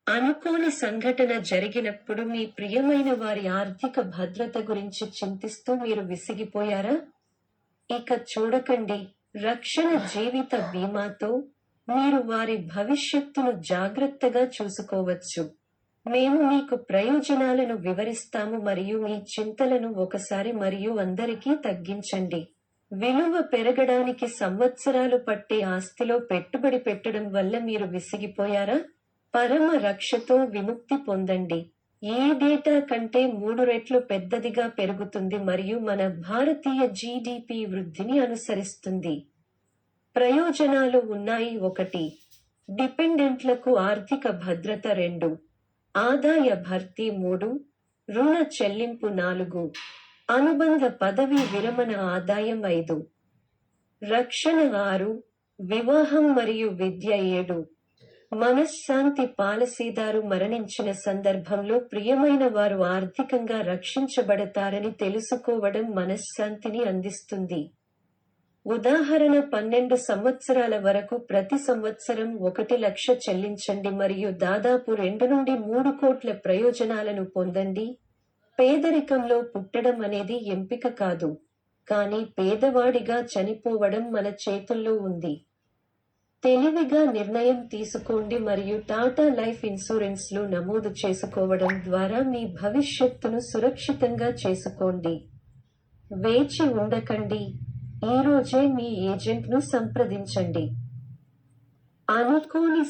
అనుకోని సంఘటన జరిగినప్పుడు మీ ప్రియమైన వారి ఆర్థిక భద్రత గురించి చింతిస్తూ మీరు విసిగిపోయారా? ఇక చూడకండి. రక్షణ జీవిత బీమాతో మీరు వారి భవిష్యత్తును జాగ్రత్తగా చూసుకోవచ్చు. మేము మీకు ప్రయోజనాలను వివరిస్తాము మరియు మీ చింతలను ఒకసారి మరియు అందరికీ తగ్గించండి. విలువ పెరగడానికి సంవత్సరాలు పట్టే ఆస్తిలో పెట్టుబడి పెట్టడం వల్ల మీరు విసిగిపోయారా? పరమ రక్షతో విముక్తి పొందండి. ఏ డేటా కంటే 3 రెట్లు పెద్దదిగా పెరుగుతుంది మరియు మన భారతీయ జీడీపీ వృద్ధిని అనుసరిస్తుంది. ప్రయోజనాలు ఉన్నాయి. 1. డిపెండెంట్లకు ఆర్థిక భద్రత. 2. ఆదాయ భర్తీ. 3. రుణ చెల్లింపు. 4. అనుబంధ పదవీ విరమణ ఆదాయం. 5. రక్షణ. 6. వివాహం మరియు విద్య. 7. మనశ్శాంతి. పాలసీదారు మరణించిన సందర్భంలో ప్రియమైన వారు ఆర్థికంగా రక్షించబడతారని తెలుసుకోవడం మనశ్శాంతిని అందిస్తుంది. ఉదాహరణ 12 సంవత్సరాల వరకు ప్రతి సంవత్సరం 1 లక్ష చెల్లించండి మరియు దాదాపు 2 నుండి 3 కోట్ల ప్రయోజనాలను పొందండి. పేదరికంలో పుట్టడం అనేది ఎంపిక కాదు, కానీ పేదవాడిగా చనిపోవడం మన చేతుల్లో ఉంది. తెలివిగా నిర్ణయం తీసుకోండి మరియు టాటా లైఫ్ ఇన్సూరెన్స్లో నమోదు చేసుకోవడం ద్వారా మీ భవిష్యత్తును సురక్షితంగా చేసుకోండి. వేచి ఉండకండి. ఈ రోజే మీ ఏజెంట్ను సంప్రదించండి. అనుకోని